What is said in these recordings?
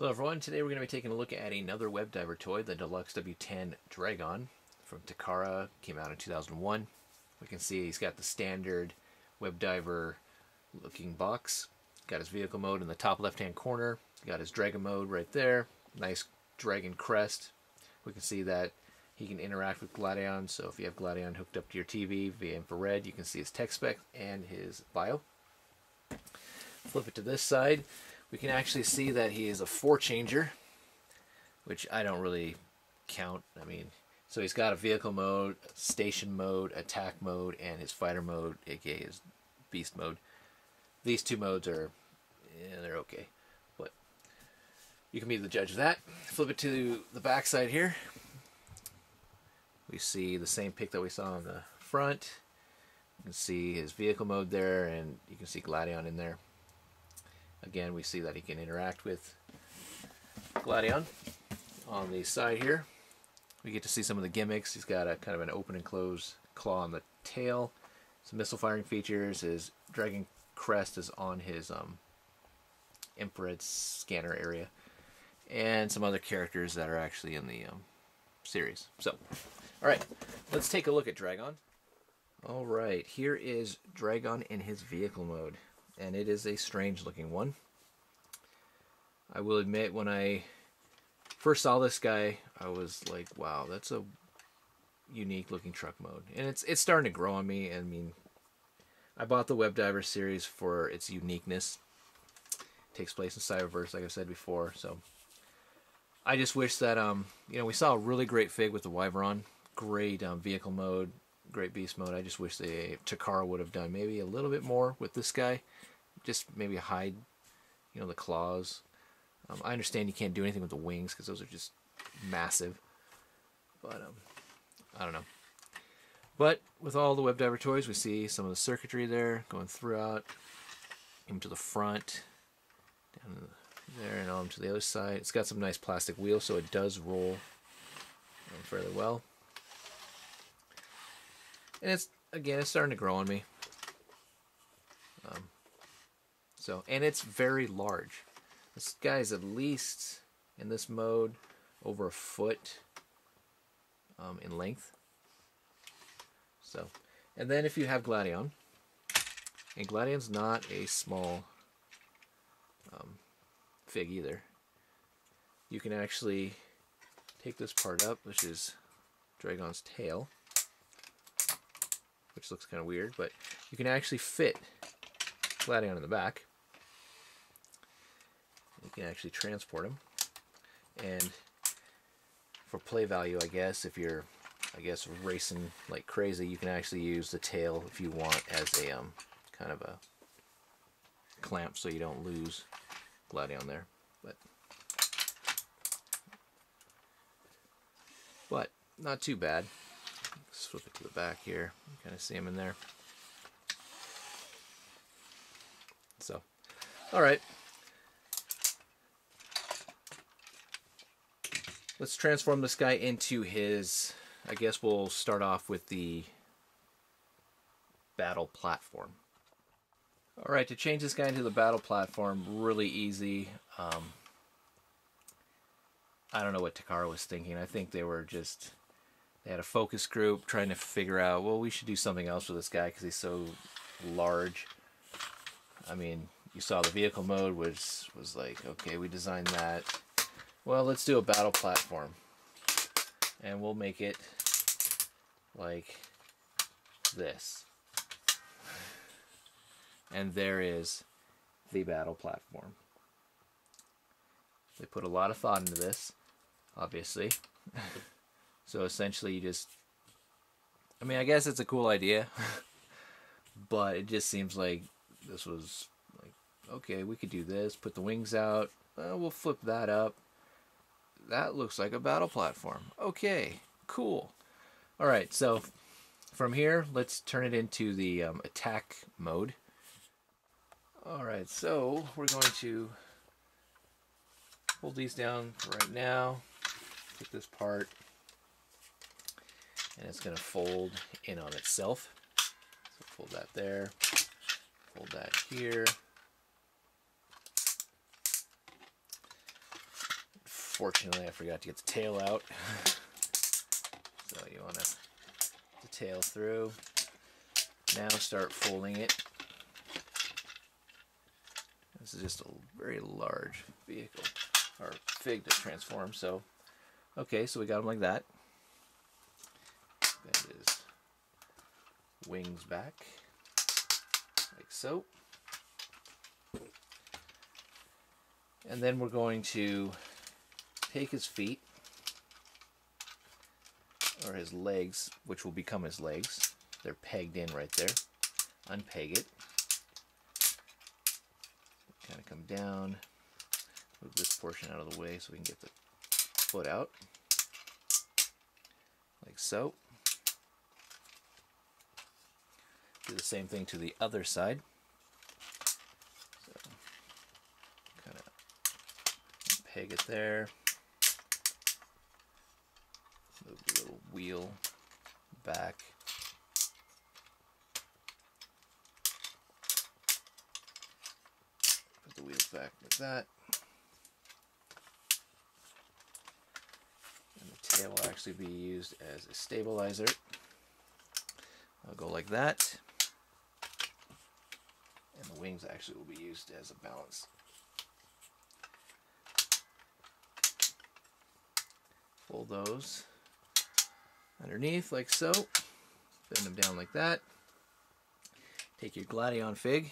Hello everyone, today we're going to be taking a look at another Webdiver toy, the Deluxe W10 Dragon from Takara, came out in 2001. We can see he's got the standard Webdiver looking box, got his vehicle mode in the top left hand corner, got his dragon mode right there, nice dragon crest. We can see that he can interact with Gladion, so if you have Gladion hooked up to your TV via infrared, you can see his tech spec and his bio. Flip it to this side. We can actually see that he is a 4-changer, which I don't really count. So he's got a vehicle mode, station mode, attack mode, and his fighter mode, aka his beast mode. These two modes are, they're okay, but you can be the judge of that. Flip it to the back side here. We see the same pic that we saw on the front. You can see his vehicle mode there, and you can see Gladion in there. Again, we see that he can interact with Gladion. On the side here, we get to see some of the gimmicks. He's got a kind of an open and close claw on the tail. Some missile firing features. His dragon crest is on his infrared scanner area. And some other characters that are actually in the series. So, alright, let's take a look at Dragon. Alright, here is Dragon in his vehicle mode. And it is a strange looking one. I will admit, when I first saw this guy, I was like, wow, that's a unique looking truck mode. And it's starting to grow on me. I bought the Webdiver series for its uniqueness. It takes place in Cyberverse, like I've said before. So I just wish that, we saw a really great fig with the Wyvern. Great vehicle mode. Great beast mode. I just wish Takara would have done maybe a little bit more with this guy. Just maybe hide, the claws. I understand you can't do anything with the wings because those are just massive. But I don't know. But with all the Webdiver toys, we see some of the circuitry there going throughout, even to the front, down there, and on to the other side. It's got some nice plastic wheels, so it does roll fairly well. And it's starting to grow on me. And it's very large. This guy's at least, in this mode, over 1 foot in length. So, and then if you have Gladion, and Gladion's not a small fig either, you can actually take this part up, which is Dragon's tail, which looks kind of weird, but you can actually fit Gladion in the back. You can actually transport him, and for play value, I guess, if you're, racing like crazy, you can actually use the tail if you want as a kind of a clamp, so you don't lose Gladion there. But not too bad. Let's flip it to the back here. You kind of see him in there. So, all right. Let's transform this guy into his, I guess we'll start off with the battle platform. Alright, to change this guy into the battle platform, really easy. I don't know what Takara was thinking. I think they had a focus group trying to figure out, well, we should do something else with this guy because he's so large. You saw the vehicle mode was like, okay, we designed that. Well, let's do a battle platform. And we'll make it like this. And there is the battle platform. They put a lot of thought into this, obviously. So essentially you just, I guess it's a cool idea, but it just seems like this was like, okay, we could do this, put the wings out, we'll flip that up. That looks like a battle platform. Okay, cool. Alright, so from here, let's turn it into the attack mode. Alright, so we're going to hold these down for right now. Take this part, and it's going to fold in on itself. So fold that there, fold that here. Unfortunately, I forgot to get the tail out. So you want to the tail through. Now start folding it. This is just a very large vehicle, or fig to transform. So, okay, so we got him like that. Bend his wings back, like so. And then we're going to take his feet, or his legs, which will become his legs. They're pegged in right there. Unpeg it. Kind of come down. Move this portion out of the way so we can get the foot out. Like so. Do the same thing to the other side. So, kind of peg it there. Move the little wheel back. Put the wheels back like that. And the tail will actually be used as a stabilizer. I'll go like that. And the wings actually will be used as a balance. Fold those underneath like so. Bend them down like that. Take your Gladion fig.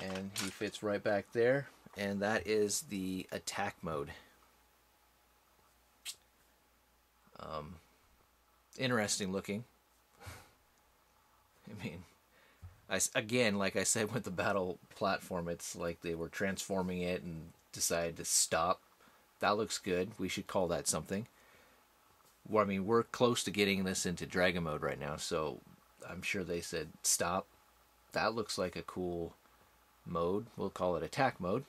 And he fits right back there. And that is the attack mode. Interesting looking. I mean, again, like I said with the battle platform, it's like they were transforming it and decided to stop. That looks good. We should call that something. Well, I mean, we're close to getting this into Dragon mode right now, so I'm sure they said stop. That looks like a cool mode. We'll call it attack mode.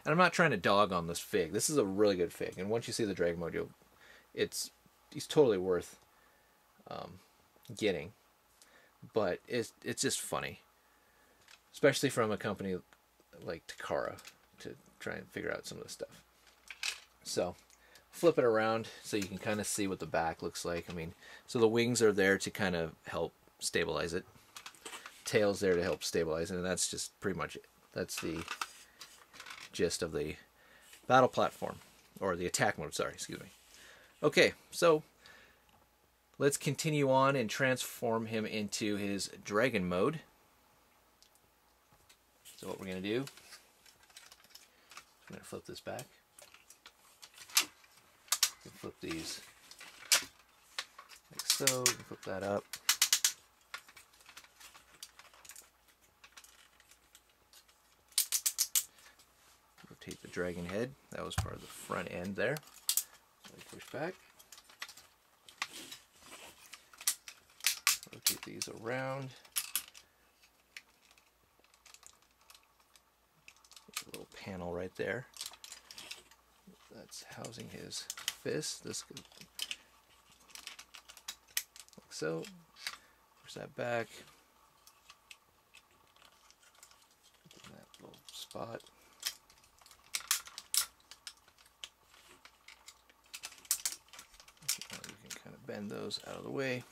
And I'm not trying to dog on this fig. This is a really good fig, and once you see the Dragon mode, he's totally worth getting. But it's just funny, especially from a company like Takara, to try and figure out some of this stuff. So flip it around so you can kind of see what the back looks like. I mean, so the wings are there to kind of help stabilize it. Tail's there to help stabilize it, and that's just pretty much it. That's the gist of the battle platform, or the attack mode, sorry, excuse me. Okay, so let's continue on and transform him into his dragon mode. So what we're going to do, I'm going to flip this back. Flip these like so, flip that up. Rotate the dragon head. That was part of the front end there. So we push back. Rotate these around. A little panel right there. That's housing his fist. This could, like so. Push that back. In that little spot. Now you can kind of bend those out of the way.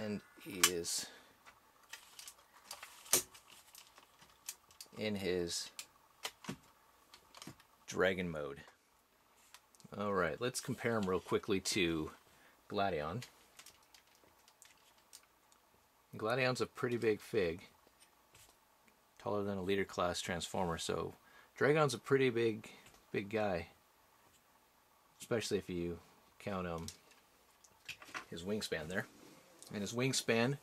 And he is in his dragon mode. Alright, let's compare him real quickly to Gladion. Gladion's a pretty big fig. Taller than a leader class transformer, so Dragon's a pretty big guy. Especially if you count his wingspan there. And his wingspan,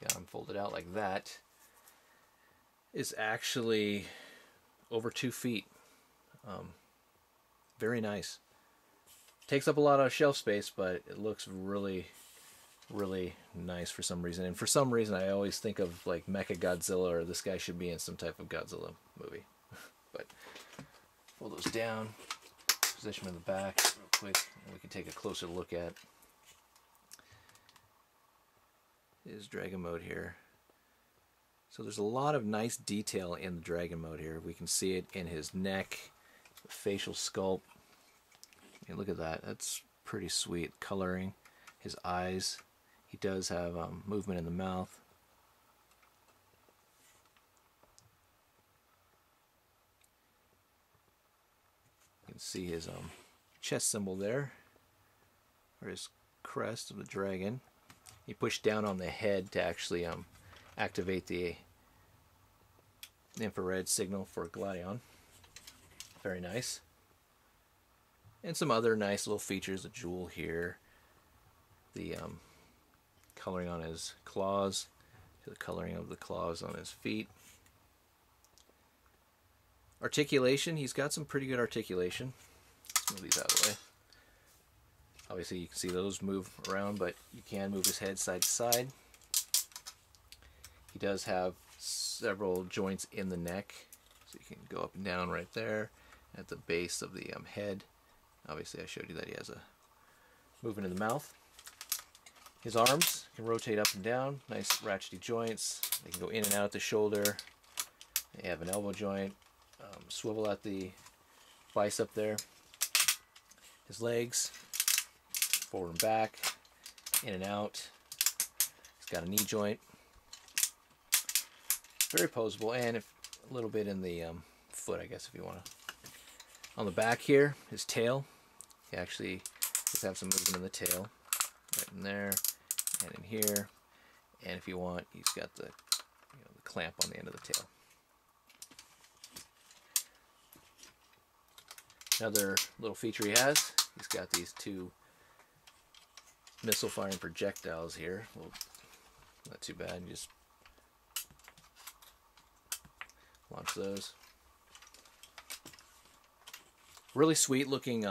got him folded out like that, is actually over 2 feet. Very nice. Takes up a lot of shelf space, but it looks really, really nice for some reason. And for some reason, I always think of like Mecha Godzilla, or this guy should be in some type of Godzilla movie. But pull those down. position him in the back real quick, and we can take a closer look at his dragon mode here. So there's a lot of nice detail in the dragon mode here. We can see it in his neck, the facial sculpt. I mean, look at that. That's pretty sweet coloring. His eyes. He does have movement in the mouth. You can see his chest symbol there, or his crest of the dragon. You push down on the head to actually activate the infrared signal for Gladion. Very nice. And some other nice little features, a jewel here, the coloring on his claws, the coloring of the claws on his feet. Articulation, he's got some pretty good articulation. Let's move these out of the way. Obviously you can see those move around, but you can move his head side to side. He does have several joints in the neck, so you can go up and down right there at the base of the head. Obviously I showed you that he has a movement in the mouth. His arms can rotate up and down, nice ratchety joints. They can go in and out the shoulder. They have an elbow joint, swivel at the bicep there. His legs, forward and back, in and out. He's got a knee joint. Very posable, and a little bit in the foot, I guess, if you want to. On the back here, his tail. He actually does have some movement in the tail, right in there, and in here. And if you want, he's got the, the clamp on the end of the tail. Another little feature he has, he's got these two missile firing projectiles here. Well, not too bad. You just launch those. Really sweet looking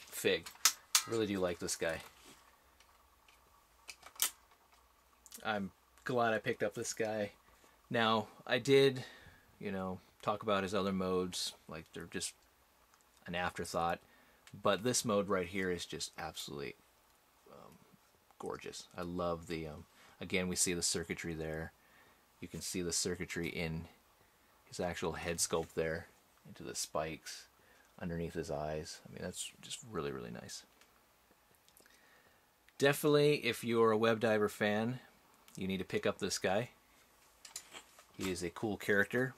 fig. Really do like this guy. I'm glad I picked up this guy. Now, I did, talk about his other modes, like they're just an afterthought, but this mode right here is just absolutely gorgeous. I love the, again, we see the circuitry there. You can see the circuitry in his actual head sculpt there, into the spikes underneath his eyes. I mean, that's just really, really nice. Definitely, if you're a Webdiver fan, you need to pick up this guy. He is a cool character.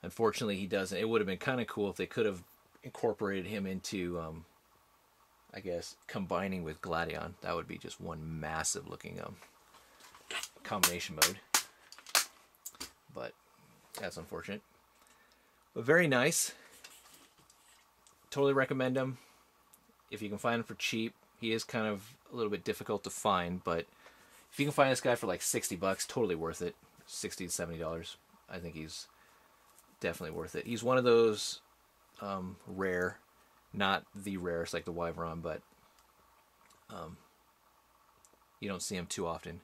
Unfortunately, he doesn't. It would have been kind of cool if they could have incorporated him into, I guess, combining with Gladion. That would be just one massive looking combination mode. But that's unfortunate. But very nice. Totally recommend him. If you can find him for cheap. He is kind of a little bit difficult to find, but if you can find this guy for like 60 bucks, totally worth it. $60 to $70. I think he's definitely worth it. He's one of those rare, not the rarest like the Wyvern, but you don't see him too often.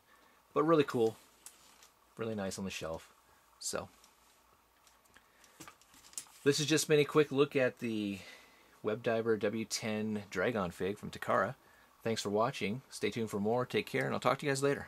But really cool. Really nice on the shelf. So this has just been a quick look at the Webdiver W10 Dragon Fig from Takara. Thanks for watching. Stay tuned for more. Take care, and I'll talk to you guys later.